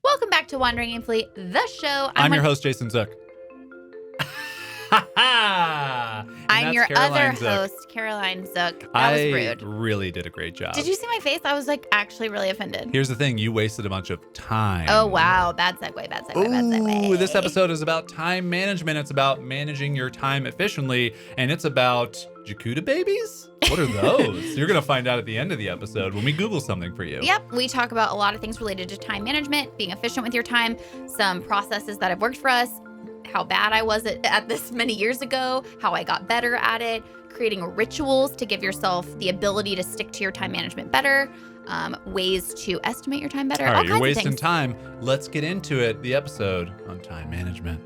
Welcome back to Wandering Aimfully, the show. I'm your host, Jason Zook. I'm your other host, Caroline Zook. That was rude. I really did a great job. Did you see my face? I was actually really offended. Here's the thing. You wasted a bunch of time. Oh, wow. Bad segue, bad segue. This episode is about time management. It's about managing your time efficiently. And it's about Jakuta babies? What are those? You're going to find out at the end of the episode when we Google something for you. Yep. We talk about a lot of things related to time management, being efficient with your time, some processes that have worked for us, how bad I was at this many years ago, how I got better at it, creating rituals to give yourself the ability to stick to your time management better, ways to estimate your time better. All right, you're kinds of wasting things. time. Let's get into it. The episode on time management.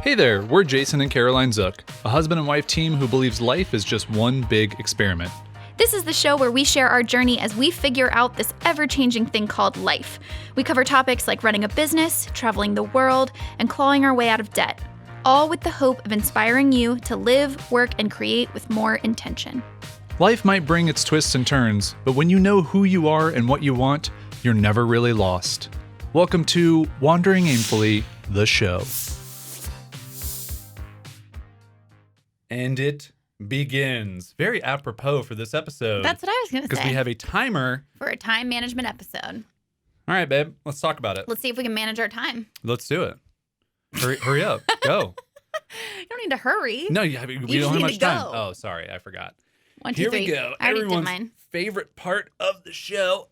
Hey there, we're Jason and Caroline Zook, a husband and wife team who believes life is just one big experiment. This is the show where we share our journey as we figure out this ever-changing thing called life. We cover topics like running a business, traveling the world, and clawing our way out of debt, all with the hope of inspiring you to live, work, and create with more intention. Life might bring its twists and turns, but when you know who you are and what you want, you're never really lost. Welcome to Wandering Aimfully, the show. And it begins. Very apropos for this episode. That's what I was going to say. Because we have a timer. For a time management episode. All right, babe. Let's talk about it. Let's see if we can manage our time. Let's do it. Hurry up. Go. You don't need to hurry. No, we don't have much time. Go. Oh, sorry. I forgot. 1, 2, Here 3. we go. I already did Everyone's mine. favorite part of the show.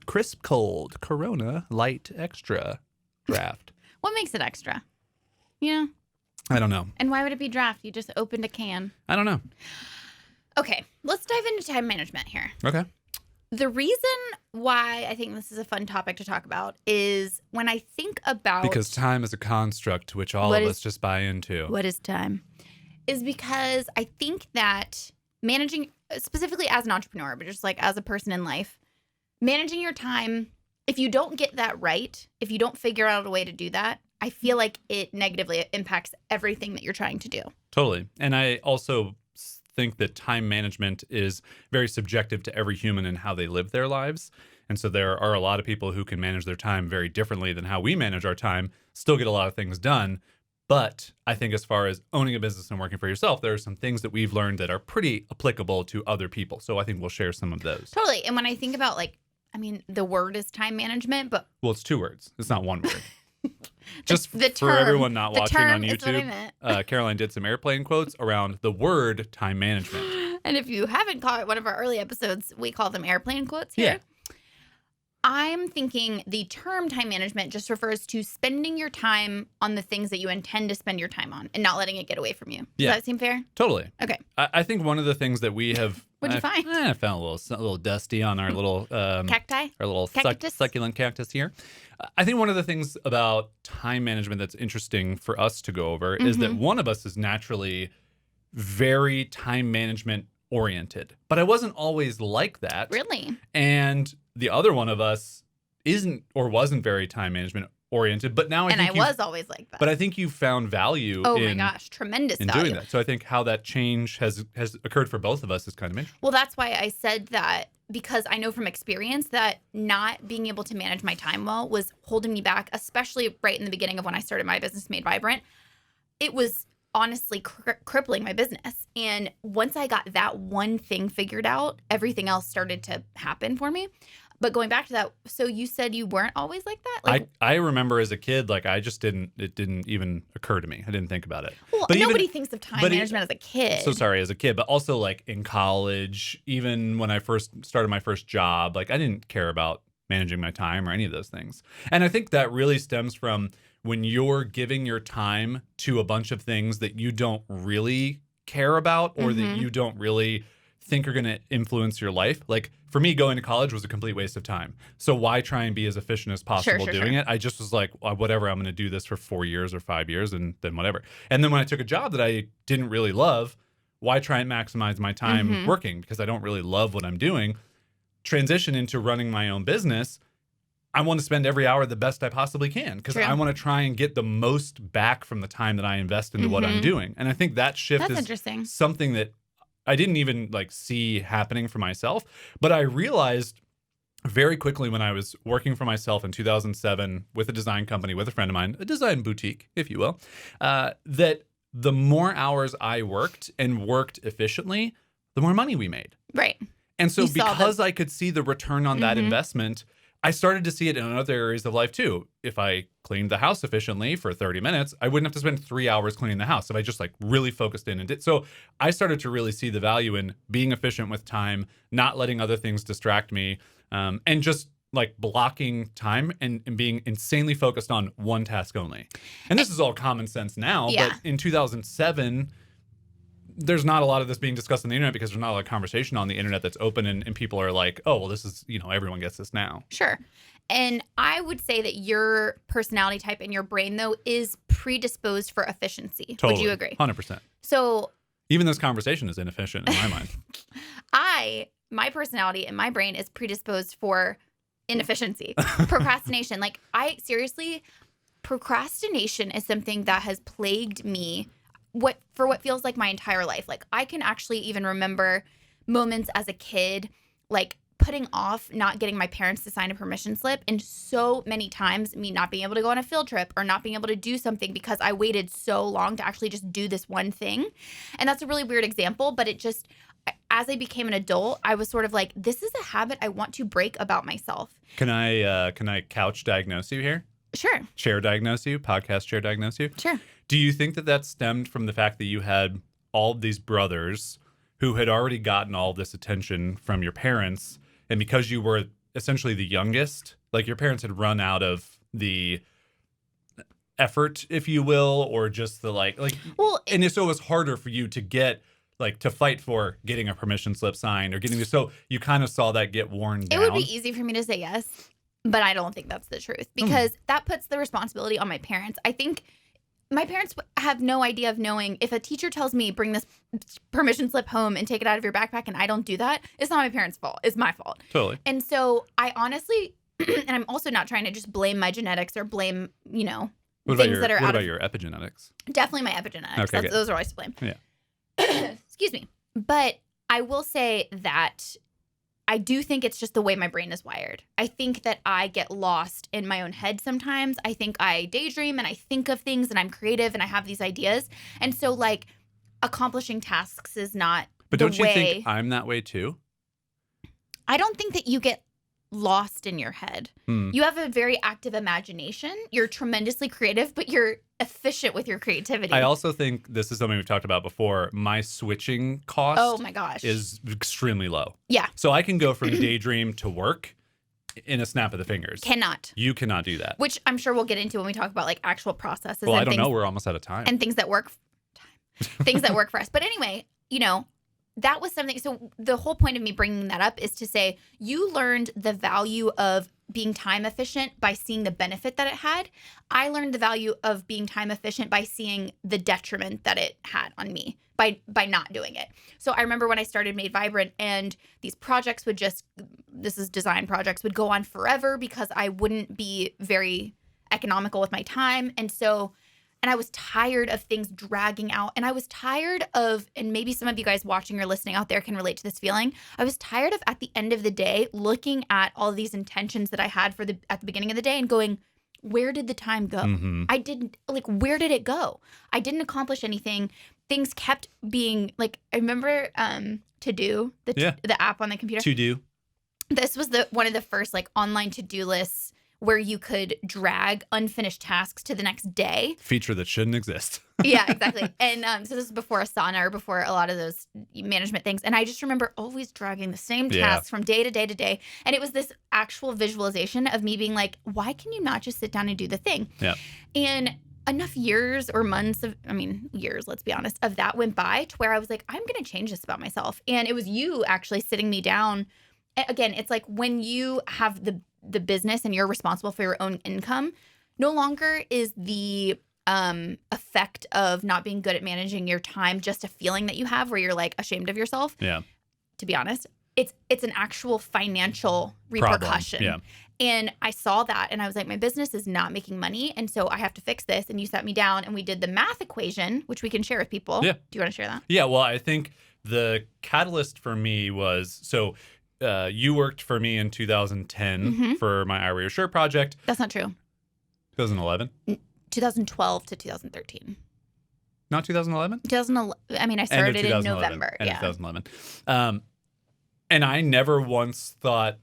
Crisp cold Corona Light Extra draft. What makes it extra? Yeah. I don't know. And why would it be draft? You just opened a can. I don't know. Okay, let's dive into time management here. Okay. The reason why I think this is a fun topic to talk about is when I think about... Because time is a construct which all of us just buy into. What is time? Is because I think that managing, specifically as an entrepreneur, but just like as a person in life, managing your time, if you don't get that right, if you don't figure out a way to do that, I feel like it negatively impacts everything that you're trying to do. Totally. And I also think that time management is very subjective to every human and how they live their lives. And so there are a lot of people who can manage their time very differently than how we manage our time, still get a lot of things done. But I think as far as owning a business and working for yourself, there are some things that we've learned that are pretty applicable to other people. So I think we'll share some of those. Totally. And when I think about the word is time management, but... Well, it's 2 words. It's not 1 word. Just the term, for everyone not watching on is what I YouTube, meant. Caroline did some airplane quotes around the word time management. And if you haven't caught one of our early episodes, we call them airplane quotes here. Yeah. I'm thinking the term time management just refers to spending your time on the things that you intend to spend your time on and not letting it get away from you. Does that seem fair? Totally. Okay. I think one of the things that we have... What'd you find? I found a little dusty on our little... Cacti? Our little succulent cactus here. I think one of the things about time management that's interesting for us to go over is that one of us is naturally very time management oriented. But I wasn't always like that. Really? And the other one of us isn't or wasn't very time management oriented, but now I was always like that. But I think you found value tremendous in value doing that. So I think how that change has occurred for both of us is kind of interesting. Well, that's why I said that, because I know from experience that not being able to manage my time well was holding me back, especially right in the beginning of when I started my business, Made Vibrant. It was honestly crippling my business. And once I got that one thing figured out, everything else started to happen for me. But going back to that, so you said you weren't always like that? I remember as a kid, it didn't even occur to me. I didn't think about it. Well, but nobody thinks of time management as a kid. So sorry, as a kid, but also like in college, even when I first started my first job, I didn't care about managing my time or any of those things. And I think that really stems from when you're giving your time to a bunch of things that you don't really care about or that you don't really think are going to influence your life. Like for me, going to college was a complete waste of time. So why try and be as efficient as possible doing it? I just was like, whatever, I'm going to do this for 4 years or 5 years and then whatever. And then when I took a job that I didn't really love, why try and maximize my time working? Because I don't really love what I'm doing. Transition into running my own business. I want to spend every hour the best I possibly can because True. I want to try and get the most back from the time that I invest into what I'm doing. And I think that shift That's is interesting. something that I didn't even like see happening for myself, but I realized very quickly when I was working for myself in 2007 with a design company, with a friend of mine, a design boutique, if you will, that the more hours I worked and worked efficiently, the more money we made. Right. And so You saw because I could see the return on that investment, I started to see it in other areas of life too. If I cleaned the house efficiently for 30 minutes, I wouldn't have to spend 3 hours cleaning the house if I just like really focused in and did. So I started to really see the value in being efficient with time, not letting other things distract me, and just like blocking time and being insanely focused on one task only. And this is all common sense now, Yeah. but in 2007, there's not a lot of this being discussed on the internet because there's not a lot of conversation on the internet that's open and people are like, oh, well, this is, everyone gets this now. Sure. And I would say that your personality type and your brain, though, is predisposed for efficiency. Totally. Would you agree? 100%. So even this conversation is inefficient in my mind. my personality and my brain is predisposed for inefficiency, procrastination. Like procrastination is something that has plagued me what feels like my entire life. Like I can actually even remember moments as a kid, like putting off not getting my parents to sign a permission slip, and so many times me not being able to go on a field trip or not being able to do something because I waited so long to actually just do this one thing. And that's a really weird example, but it just, as I became an adult, I was sort of like, this is a habit I want to break about myself. Can I couch diagnose you here? Sure. Chair diagnose you? Podcast chair diagnose you? Sure. Do you think that stemmed from the fact that you had all of these brothers who had already gotten all this attention from your parents, and because you were essentially the youngest, like your parents had run out of the effort, if you will, or just the and so it was harder for you to get to fight for getting a permission slip signed or getting this. So you kind of saw that get worn down. It would be easy for me to say yes, but I don't think that's the truth because that puts the responsibility on my parents. I think my parents have no idea of knowing if a teacher tells me bring this permission slip home and take it out of your backpack and I don't do that, it's not my parents' fault. It's my fault. Totally. And so I honestly, and I'm also not trying to just blame my genetics or blame, things that are What about your epigenetics? Definitely my epigenetics. Okay, Those are always to blame. Yeah. Excuse me. But I will say that I do think it's just the way my brain is wired. I think that I get lost in my own head sometimes. I think I daydream and I think of things and I'm creative and I have these ideas. And so accomplishing tasks is not But the don't you way. think I'm that way too? I don't think that you get lost in your head. You have a very active imagination. You're tremendously creative, but you're efficient with your creativity. I also think this is something we've talked about before. My switching cost Oh my gosh. is extremely low. Yeah. So I can go from daydream to work in a snap of the fingers. Cannot. You cannot do that. Which I'm sure we'll get into when we talk about actual processes. Well, and I don't things, know. We're almost out of time. And things that work. Things that work for us. But anyway, that was something. So the whole point of me bringing that up is to say you learned the value of being time efficient by seeing the benefit that it had. I learned the value of being time efficient by seeing the detriment that it had on me by not doing it. So I remember when I started Made Vibrant and these projects would design projects would go on forever because I wouldn't be very economical with my time. And I was tired of things dragging out. And I was tired of, and maybe some of you guys watching or listening out there can relate to this feeling. I was tired of, at the end of the day, looking at all these intentions that I had at the beginning of the day and going, where did the time go? Mm-hmm. I didn't, where did it go? I didn't accomplish anything. Things kept being, I remember To Do, the app on the computer. To Do. This was one of the first, online to-do lists where you could drag unfinished tasks to the next day. Feature that shouldn't exist. Yeah, exactly. And so this is before Asana or before a lot of those management things. And I just remember always dragging the same tasks from day to day to day. And it was this actual visualization of me being like, why can you not just sit down and do the thing? Yeah. And enough years or months years, let's be honest, of that went by to where I was like, I'm going to change this about myself. And it was you actually sitting me down. Again, it's like when you have the business and you're responsible for your own income, no longer is the effect of not being good at managing your time just a feeling that you have where you're ashamed of yourself. Yeah. To be honest, it's an actual financial Problem. repercussion. Yeah. And I saw that and I was like, my business is not making money. And so I have to fix this. And you sat me down and we did the math equation, which we can share with people. Yeah. Do you want to share that? Yeah. Well, I think the catalyst for me was, you worked for me in 2010 for my I Wear Your Shirt project. That's not true. 2011? 2012 to 2013. Not 2011? 2011. I mean, I started in November. End of 2011. And I never once thought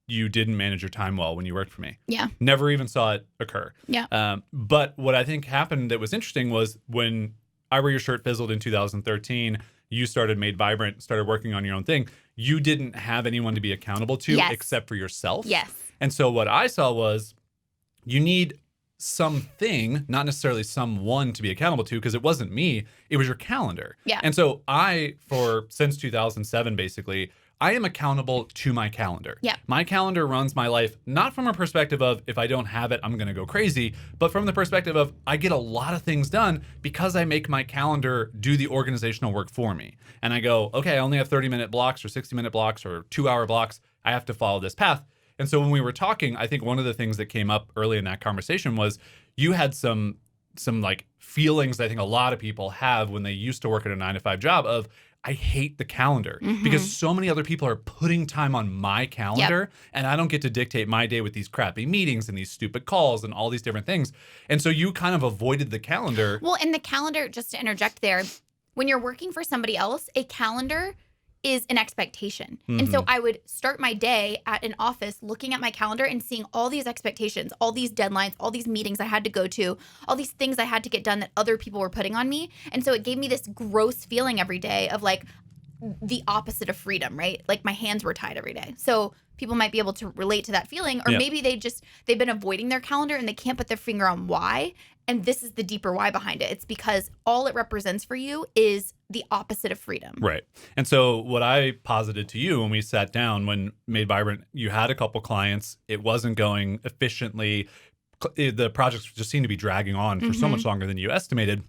you didn't manage your time well when you worked for me. Yeah. Never even saw it occur. Yeah. But what I think happened that was interesting was when I Wear Your Shirt fizzled in 2013, you started Made Vibrant, started working on your own thing. You didn't have anyone to be accountable to except for yourself. Yes. And so what I saw was you need something, not necessarily someone to be accountable to, because it wasn't me, it was your calendar. Yeah. And so since 2007, basically, I am accountable to my calendar. Yeah. My calendar runs my life, not from a perspective of if I don't have it, I'm going to go crazy, but from the perspective of I get a lot of things done because I make my calendar do the organizational work for me. And I go, okay, I only have 30-minute blocks or 60-minute blocks or 2-hour blocks. I have to follow this path. And so when we were talking, I think one of the things that came up early in that conversation was you had some like feelings I think a lot of people have when they used to work at a 9-to-5 job of, I hate the calendar because so many other people are putting time on my calendar and I don't get to dictate my day with these crappy meetings and these stupid calls and all these different things. And so you kind of avoided the calendar. Well, and the calendar, just to interject there, when you're working for somebody else, a calendar is an expectation. And so I would start my day at an office looking at my calendar and seeing all these expectations, all these deadlines, all these meetings I had to go to, all these things I had to get done that other people were putting on me. And so it gave me this gross feeling every day of like the opposite of freedom, right? Like my hands were tied every day. So people might be able to relate to that feeling, or maybe they've been avoiding their calendar and they can't put their finger on why. And this is the deeper why behind it. It's because all it represents for you is the opposite of freedom. Right. And so what I posited to you when we sat down, when Made Vibrant, you had a couple clients, it wasn't going efficiently. The projects just seemed to be dragging on for so much longer than you estimated.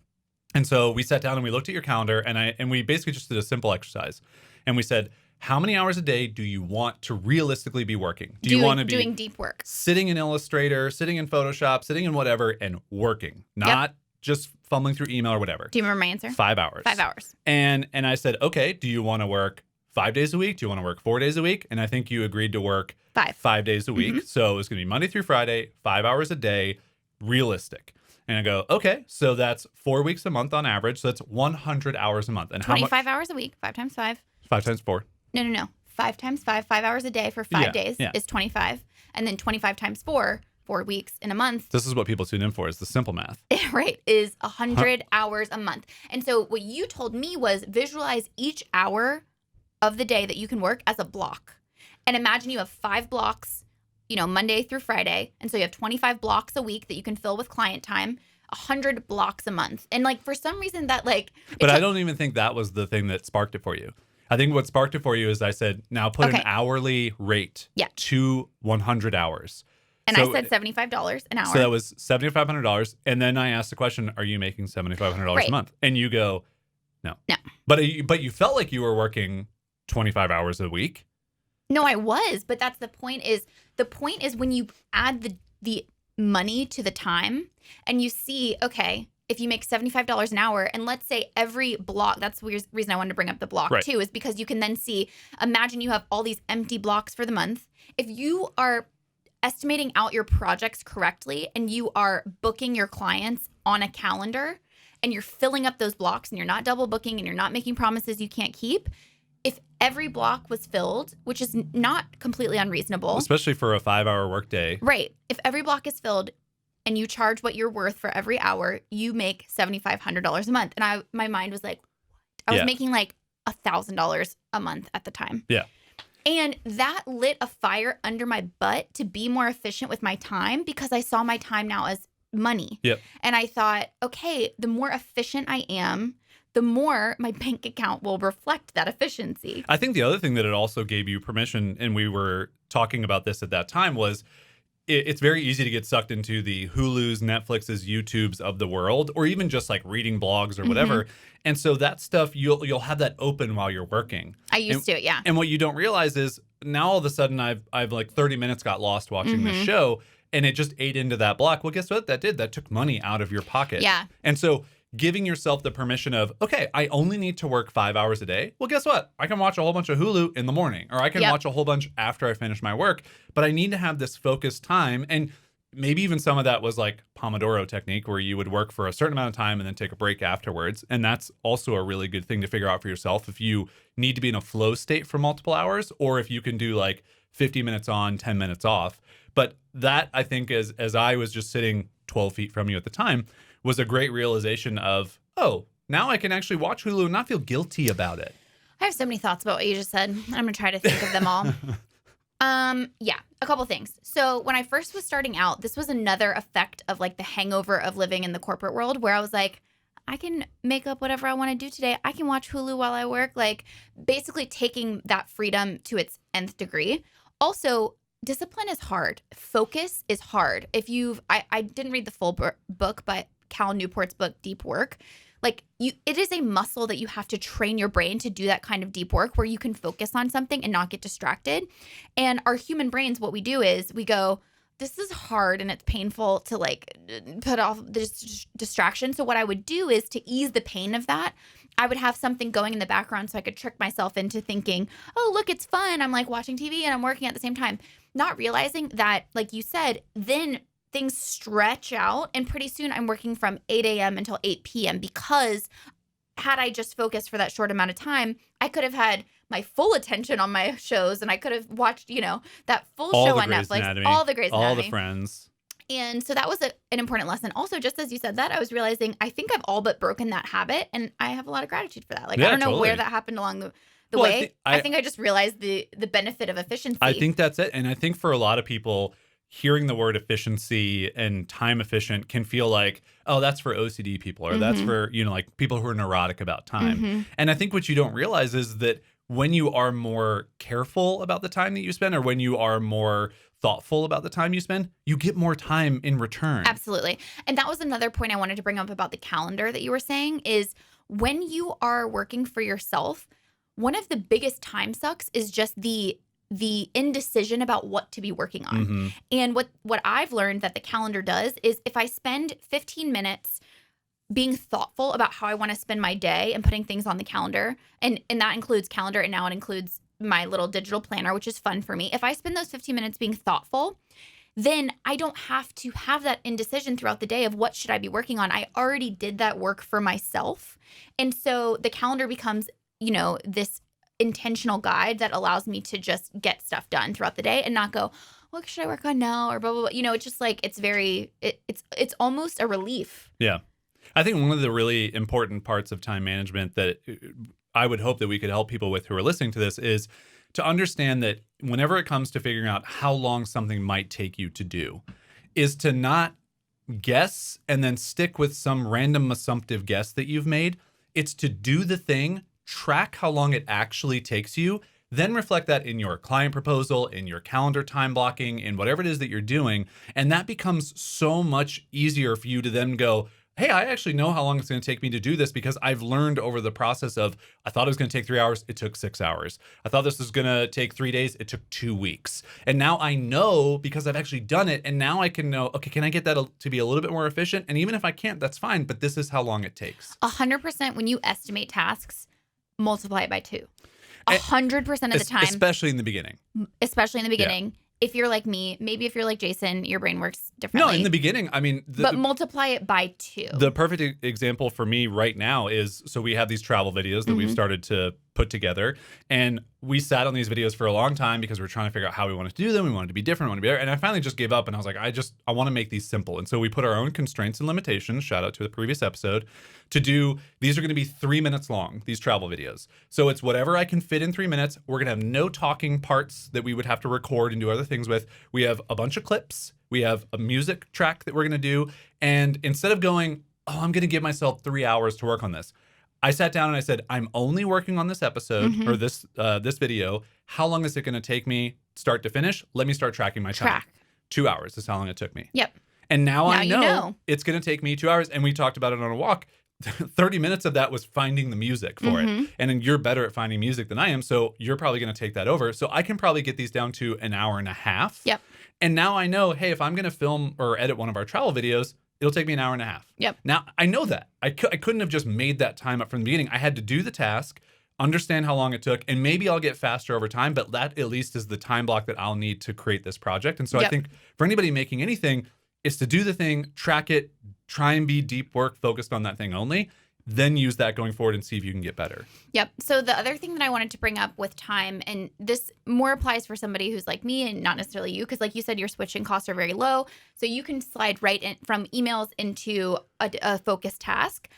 And so we sat down and we looked at your calendar and we basically just did a simple exercise. And we said, how many hours a day do you want to realistically be working? Do you want to be doing deep work, sitting in Illustrator, sitting in Photoshop, sitting in whatever and working, not just fumbling through email or whatever? Do you remember my answer? 5 hours. 5 hours. And I said, okay, do you want to work 5 days a week? Do you want to work 4 days a week? And I think you agreed to work 5 days a week. So it was going to be Monday through Friday, 5 hours a day, realistic. And I go, okay, so that's 4 weeks a month on average. So that's 100 hours a month. And 25 hours a week, 5 times 5. 5 times 4. No. 5 times 5, 5 hours a day for 5 days is 25. And then 25 times 4 weeks in a month. This is what people tune in for, is the simple math. Right, is 100 hours a month. And so what you told me was visualize each hour of the day that you can work as a block. And imagine you have 5 blocks, Monday through Friday. And so you have 25 blocks a week that you can fill with client time. 100 blocks a month. And like for some reason that like But I don't even think that was the thing that sparked it for you. I think what sparked it for you is I said, now put an hourly rate to 100 hours. And so, I said $75 an hour. So that was $7,500. And then I asked the question, are you making $7,500 a month? And you go, no. No. But you felt like you were working 25 hours a week. No, I was. But that's the point is when you add the money to the time and you see, okay, if you make $75 an hour, and let's say every block, that's the reason I wanted to bring up the block too, is because you can then see, imagine you have all these empty blocks for the month. If you are estimating out your projects correctly and you are booking your clients on a calendar and you're filling up those blocks and you're not double booking and you're not making promises you can't keep, if every block was filled, which is not completely unreasonable. Especially for a 5-hour workday. Right. If every block is filled, and you charge what you're worth for every hour, you make $7,500 a month. And my mind was like, what? I was making like $1,000 a month at the time. Yeah. And that lit a fire under my butt to be more efficient with my time because I saw my time now as money. Yep. And I thought, okay, the more efficient I am, the more my bank account will reflect that efficiency. I think the other thing that it also gave you permission, and we were talking about this at that time, was it's very easy to get sucked into the Hulus, Netflixes, YouTubes of the world, or even just like reading blogs or whatever. And so that stuff, you'll have that open while you're working. I used to, yeah. And what you don't realize is now all of a sudden I've like 30 minutes got lost watching this show, and it just ate into that block. Well, guess what that did? That took money out of your pocket. Yeah. And so giving yourself the permission of, okay, I only need to work 5 hours a day. Well, guess what? I can watch a whole bunch of Hulu in the morning, or I can watch a whole bunch after I finish my work, but I need to have this focused time. And maybe even some of that was like Pomodoro technique, where you would work for a certain amount of time and then take a break afterwards. And that's also a really good thing to figure out for yourself if you need to be in a flow state for multiple hours, or if you can do like 50 minutes on, 10 minutes off. But that, I think, as I was just sitting 12 feet from you at the time, was a great realization of, oh, now I can actually watch Hulu and not feel guilty about it. I have so many thoughts about what you just said. I'm going to try to think of them all. Yeah, a couple things. So when I first was starting out, this was another effect of like the hangover of living in the corporate world, where I was like, I can make up whatever I want to do today. I can watch Hulu while I work, like basically taking that freedom to its nth degree. Also, discipline is hard. Focus is hard. I didn't read the full book, but Cal Newport's book, Deep Work, like it is a muscle that you have to train your brain to do that kind of deep work where you can focus on something and not get distracted. And our human brains, what we do is we go, this is hard and it's painful to like put off this distraction. So what I would do is to ease the pain of that, I would have something going in the background so I could trick myself into thinking, oh, look, it's fun. I'm like watching TV and I'm working at the same time. Not realizing that, like you said, then things stretch out, and pretty soon I'm working from 8 a.m. until 8 p.m. because had I just focused for that short amount of time, I could have had my full attention on my shows, and I could have watched, that full show on Netflix, Anatomy, all the Grey's Anatomy, all the Friends. And so that was an important lesson. Also, just as you said that, I was realizing I think I've all but broken that habit, and I have a lot of gratitude for that. Like, Yeah, I don't know totally. where that happened along the Well, way. I think I just realized the benefit of efficiency. I think that's it. And I think for a lot of people, hearing the word efficiency and time efficient can feel like, oh, that's for OCD people, or that's for, like people who are neurotic about time. And I think what you don't realize is that when you are more careful about the time that you spend, or when you are more thoughtful about the time you spend, you get more time in return. Absolutely. And that was another point I wanted to bring up about the calendar that you were saying is when you are working for yourself, one of the biggest time sucks is just the indecision about what to be working on. And what I've learned that the calendar does is if I spend 15 minutes being thoughtful about how I want to spend my day and putting things on the calendar, and that includes calendar, and now it includes my little digital planner, which is fun for me. If I spend those 15 minutes being thoughtful, then I don't have to have that indecision throughout the day of what should I be working on. I already did that work for myself. And so the calendar becomes, this intentional guide that allows me to just get stuff done throughout the day and not go, what should I work on now? Or blah, blah, blah. It's just like, it's almost a relief. Yeah. I think one of the really important parts of time management that I would hope that we could help people with who are listening to this is to understand that whenever it comes to figuring out how long something might take you to do, is to not guess and then stick with some random assumptive guess that you've made. It's to do the thing, track how long it actually takes you, then reflect that in your client proposal, in your calendar time blocking, in whatever it is that you're doing. And that becomes so much easier for you to then go, hey, I actually know how long it's going to take me to do this because I've learned over the process of, I thought it was going to take 3 hours. It took 6 hours. I thought this was going to take 3 days. It took 2 weeks. And now I know because I've actually done it. And now I can know, okay, can I get that to be a little bit more efficient? And even if I can't, that's fine. But this is how long it takes. 100% when you estimate tasks, multiply it by 2. 100% of the time. Especially in the beginning. Especially in the beginning. Yeah. If you're like me, maybe if you're like Jason, your brain works differently. No, in the beginning, I mean... but multiply it by 2. The perfect example for me right now is, so we have these travel videos that we've started to put together. And we sat on these videos for a long time because we were trying to figure out how we wanted to do them. We wanted to be different. We wanted to be better. And I finally just gave up and I was like, I want to make these simple. And so we put our own constraints and limitations, shout out to the previous episode, to do, these are going to be 3 minutes long, these travel videos. So it's whatever I can fit in 3 minutes. We're going to have no talking parts that we would have to record and do other things with. We have a bunch of clips. We have a music track that we're going to do. And instead of going, oh, I'm going to give myself 3 hours to work on this, I sat down and I said, I'm only working on this episode or this video. How long is it going to take me start to finish? Let me start tracking my time. 2 hours is how long it took me. Yep. And now I you know. it's going to take me 2 hours. And we talked about it on a walk. 30 minutes of that was finding the music for it. And then you're better at finding music than I am. So you're probably going to take that over. So I can probably get these down to an hour and a half. Yep. And now I know, hey, if I'm going to film or edit one of our travel videos, it'll take me an hour and a half. Yep. Now I know that. I couldn't have just made that time up from the beginning. I had to do the task, understand how long it took, and maybe I'll get faster over time, but that at least is the time block that I'll need to create this project. And so I think for anybody making anything, is to do the thing, track it, try and be deep work focused on that thing only, then use that going forward and see if you can get better. Yep. So the other thing that I wanted to bring up with time, and this more applies for somebody who's like me and not necessarily you, because like you said, your switching costs are very low. So you can slide right in from emails into a focused task.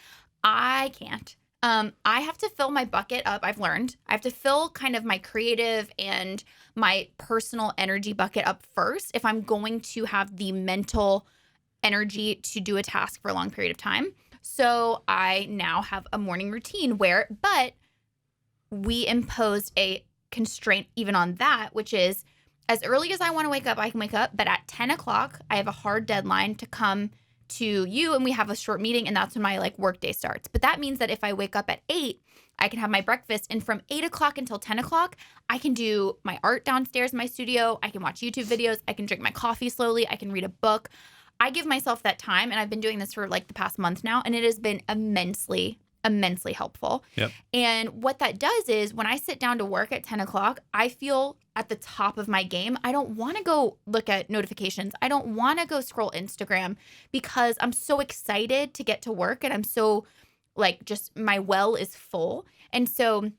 I can't. I have to fill my bucket up. I've learned I have to fill kind of my creative and my personal energy bucket up first if I'm going to have the mental energy to do a task for a long period of time. So I now have a morning routine but we imposed a constraint even on that, which is as early as I want to wake up, I can wake up. But at 10 o'clock, I have a hard deadline to come to you and we have a short meeting, and that's when my like work day starts. But that means that if I wake up at 8, I can have my breakfast, and from 8 o'clock until 10 o'clock, I can do my art downstairs in my studio. I can watch YouTube videos. I can drink my coffee slowly. I can read a book. I give myself that time, and I've been doing this for like the past month now, and it has been immensely helpful. Yep. And what that does is when I sit down to work at 10 o'clock, I feel at the top of my game. I don't want to go look at notifications. I don't want to go scroll Instagram because I'm so excited to get to work, and I'm so like just my well is full. And so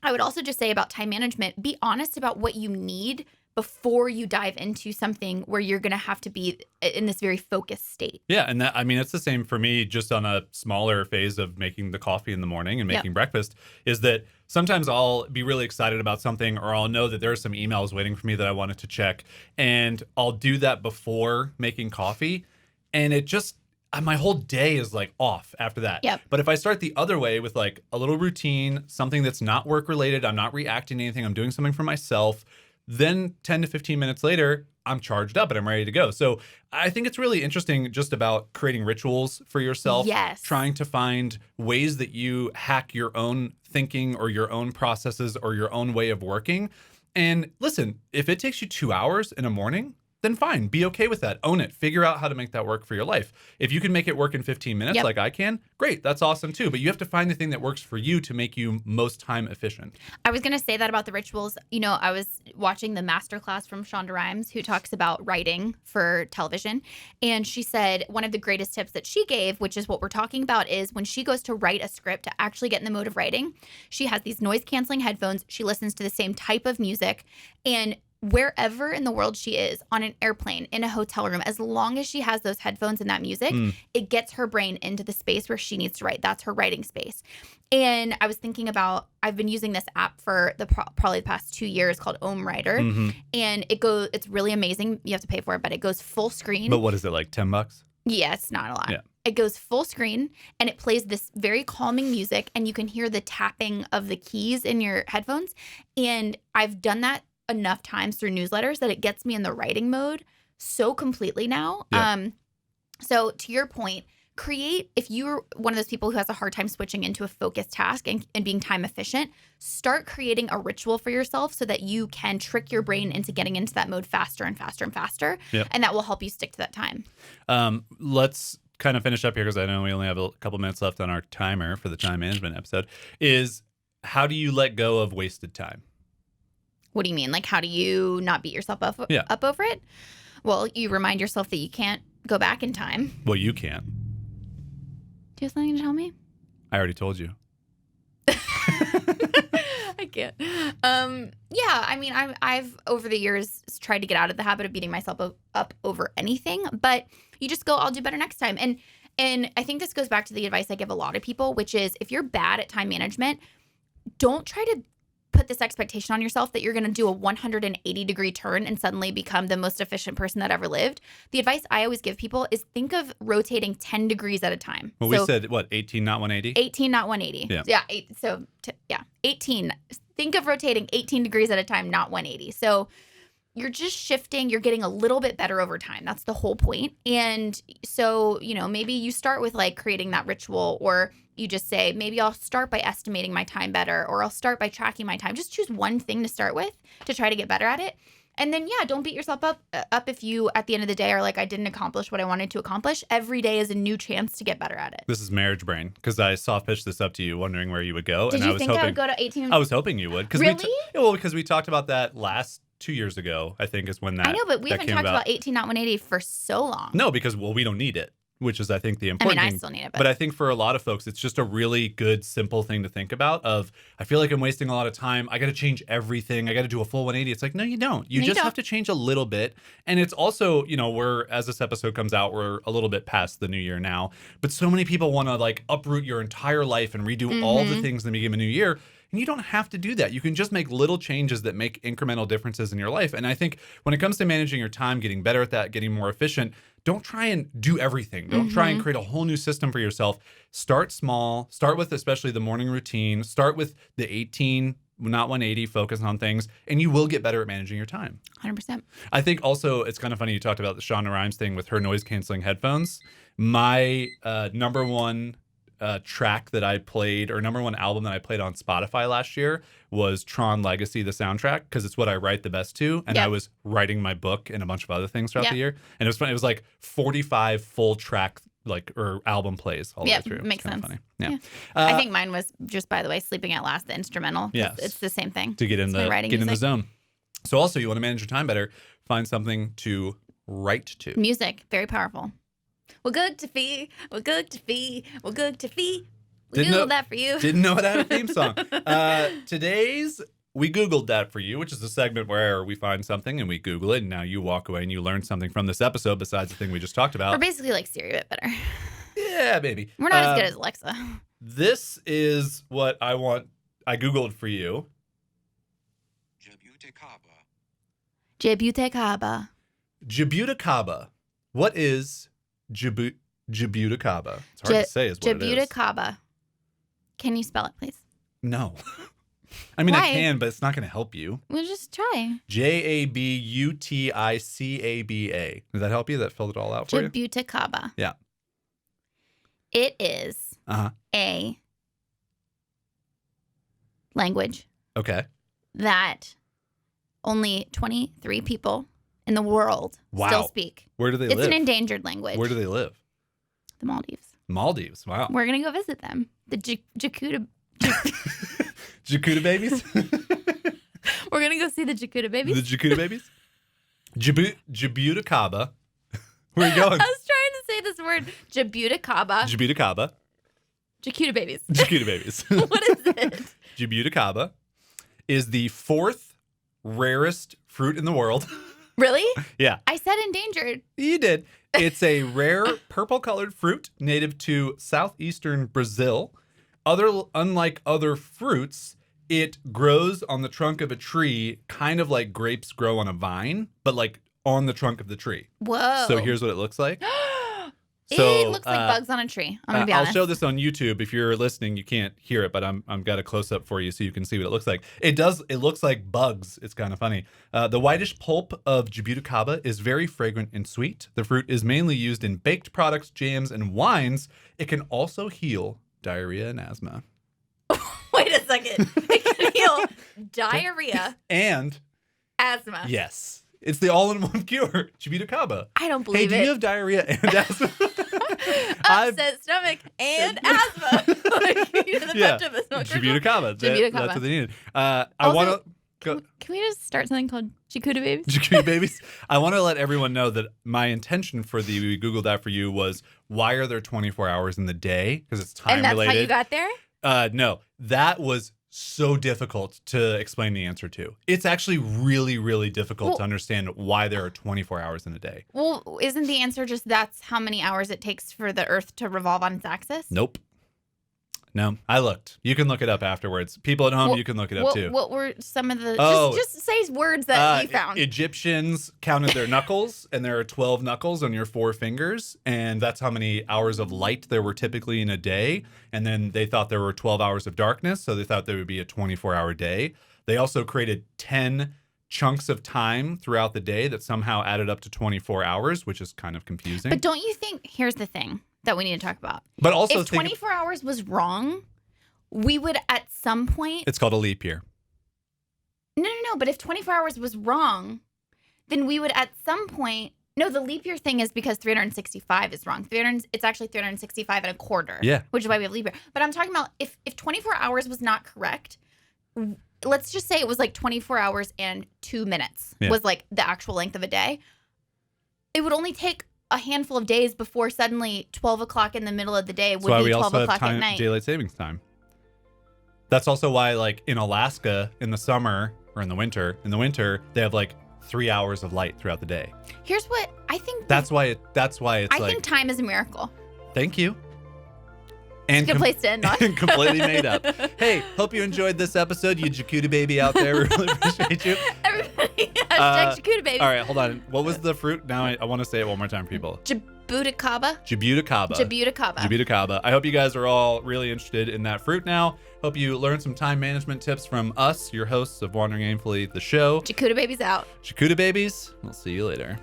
I would also just say about time management, be honest about what you need before you dive into something where you're going to have to be in this very focused state. Yeah. And that, I mean, it's the same for me just on a smaller phase of making the coffee in the morning and making breakfast, is that sometimes I'll be really excited about something, or I'll know that there are some emails waiting for me that I wanted to check, and I'll do that before making coffee. And it just, my whole day is like off after that. Yep. But if I start the other way with like a little routine, something that's not work related, I'm not reacting to anything, I'm doing something for myself, then 10 to 15 minutes later, I'm charged up and I'm ready to go. So I think it's really interesting just about creating rituals for yourself. Yes. Trying to find ways that you hack your own thinking or your own processes or your own way of working. And listen, if it takes you 2 hours in a morning, then fine. Be okay with that. Own it. Figure out how to make that work for your life. If you can make it work in 15 minutes like I can, great. That's awesome too. But you have to find the thing that works for you to make you most time efficient. I was going to say that about the rituals. You know, I was watching the masterclass from Shonda Rhimes, who talks about writing for television. And she said one of the greatest tips that she gave, which is what we're talking about, is when she goes to write a script to actually get in the mode of writing, she has these noise canceling headphones. She listens to the same type of music, and wherever in the world she is, on an airplane, in a hotel room, as long as she has those headphones and that music, it gets her brain into the space where she needs to write. That's her writing space. And I was thinking about, I've been using this app for probably the past 2 years called Om Writer. And it's really amazing. You have to pay for it, but it goes full screen. But what is it, like $10? Yeah, it's not a lot. Yeah. It goes full screen and it plays this very calming music, and you can hear the tapping of the keys in your headphones. And I've done that enough times through newsletters that it gets me in the writing mode so completely now. Yeah. So to your point, if you're one of those people who has a hard time switching into a focused task and being time efficient, start creating a ritual for yourself so that you can trick your brain into getting into that mode faster and faster and faster. Yep. And that will help you stick to that time. Let's kind of finish up here because I know we only have a couple minutes left on our timer for the time management episode. Is how do you let go of wasted time? What do you mean? Like, how do you not beat yourself up over it? Well, you remind yourself that you can't go back in time. Well, you can't. Do you have something to tell me? I already told you. I can't. Yeah, I mean, I've over the years tried to get out of the habit of beating myself up over anything, but you just go, I'll do better next time. And I think this goes back to the advice I give a lot of people, which is if you're bad at time management, don't try to put this expectation on yourself that you're going to do a 180-degree turn and suddenly become the most efficient person that ever lived. The advice I always give people is think of rotating 10 degrees at a time. Well, we said, what, 18, not 180? 18, not 180. Yeah. 18. Think of rotating 18 degrees at a time, not 180. So you're just shifting, you're getting a little bit better over time. That's the whole point. And so, maybe you start with like creating that ritual, or you just say, maybe I'll start by estimating my time better, or I'll start by tracking my time. Just choose one thing to start with to try to get better at it. And then, don't beat yourself up if you, at the end of the day, are like, I didn't accomplish what I wanted to accomplish. Every day is a new chance to get better at it. This is marriage brain, because I soft pitched this up to you, wondering where you would go. Did and you I was think hoping, I would go to 18? I was hoping you would. Really? Because we talked about that last 2 years ago, I think is when that I know, but we haven't talked about 18 not 180 for so long. No, because, we don't need it, which is, I think, the important thing. I still need it. But I think for a lot of folks, it's just a really good, simple thing to think about of, I feel like I'm wasting a lot of time. I got to change everything. I got to do a full 180. It's like, no, you don't. You just have to change a little bit. And it's also, as this episode comes out, we're a little bit past the new year now. But so many people want to like uproot your entire life and redo all the things in the beginning of the new year. And you don't have to do that. You can just make little changes that make incremental differences in your life. And I think when it comes to managing your time, getting better at that, getting more efficient, don't try and do everything. Don't try and create a whole new system for yourself. Start small. Start with especially the morning routine. Start with the 18, not 180, focus on things, and you will get better at managing your time. 100%. I think also it's kind of funny you talked about the Shonda Rhimes thing with her noise-canceling headphones. My number one track that I played, or number one album that I played on Spotify last year, was Tron Legacy, the soundtrack, because it's what I write the best to. And I was writing my book and a bunch of other things throughout the year. And it was fun. It was like 45 full track or album plays all the way through. Makes sense. Funny. Yeah. I think mine was just, by the way, Sleeping at Last, the instrumental. Yes. It's the same thing. To get in the zone. So also, you want to manage your time better, find something to write to. Music, very powerful. We're good to fee. We're good to fee. We're good to fee. We Googled that for you. Didn't know it had a theme song. Today's We Googled That For You, which is a segment where we find something and we Google it, and now you walk away and you learn something from this episode besides the thing we just talked about. We're basically like Siri, but better. Yeah, maybe. We're not as good as Alexa. This is what I Googled for you. Jabuticaba. Jabuticaba. What is Jabuticaba? It's hard to say is what it is. Jabuticaba. Can you spell it, please? No. I mean, Why? I can, but it's not going to help you. We'll just try. Jabuticaba. Does that help you? That filled it all out for you? Jabuticaba. Yeah. It is a language. Okay. That only 23 people in the world still speak. Where do they live? It's an endangered language. Where do they live? The Maldives. Maldives. Wow. We're going to go visit them. The Jakuta. Jakuta babies? We're going to go see the Jakuta babies. The Jakuta babies? Jabuticaba. Where are you going? I was trying to say this word. Jabuticaba. Jabuticaba. Jakuta babies. Jakuta babies. What is it? Jabuticaba is the 4th rarest fruit in the world. Really? Yeah. I said endangered. You did. It's a rare purple-colored fruit native to southeastern Brazil. Unlike other fruits, it grows on the trunk of a tree, kind of like grapes grow on a vine, but like on the trunk of the tree. Whoa. So here's what it looks like. It looks like bugs on a tree. I'm gonna be honest. I'll show this on YouTube. If you're listening, you can't hear it, but I'm got a close up for you so you can see what it looks like. It looks like bugs. It's kind of funny. The whitish pulp of Jabuticaba is very fragrant and sweet. The fruit is mainly used in baked products, jams, and wines. It can also heal diarrhea and asthma. Wait a second. It can heal diarrhea and asthma. Yes. It's the all-in-one cure, Jabuticaba. I don't believe it. Hey, do you have diarrhea and asthma? Upset stomach and asthma. Jabuticaba. That's what they needed. I want to go. Can we just start something called Jakuta babies? Jakuta babies. I want to let everyone know that my intention for the We Googled That For You was, why are there 24 hours in the day? Because it's time related. And that's how you got there? No, that was so difficult to explain the answer to. It's actually really, really difficult to understand why there are 24 hours in a day. Well, isn't the answer just that's how many hours it takes for the Earth to revolve on its axis? Nope. No, I looked. You can look it up afterwards. People at home, you can look it up too. What were some of the... Oh, just say words that you found. Egyptians counted their knuckles, and there are 12 knuckles on your 4 fingers, and that's how many hours of light there were typically in a day. And then they thought there were 12 hours of darkness, so they thought there would be a 24-hour day. They also created 10 chunks of time throughout the day that somehow added up to 24 hours, which is kind of confusing. But don't you think, here's the thing that we need to talk about. But also if 24 hours was wrong, we would at some point. It's called a leap year. No. But if 24 hours was wrong, then we would at some point. No, the leap year thing is because 365 is wrong. It's actually 365 and a quarter. Yeah. Which is why we have leap year. But I'm talking about if 24 hours was not correct, let's just say it was like 24 hours and 2 minutes was like the actual length of a day. It would only take a handful of days before suddenly 12 o'clock in the middle of the day would be 12 o'clock at night. Daylight savings time. That's also why, like, in Alaska in the summer or in the winter, they have like 3 hours of light throughout the day. Here's what I think. That's why it's I think time is a miracle. Thank you. And it's a good place to end on. Completely made up. Hey, hope you enjoyed this episode, you Jakuta baby out there. We really appreciate you. Everybody, hashtag Jakuta baby. All right, hold on. What was the fruit? Now I want to say it one more time, people. Jabuticaba. I hope you guys are all really interested in that fruit now. Hope you learned some time management tips from us, your hosts of Wandering Aimfully, the show. Jakuta babies out. Jakuta babies. We'll see you later.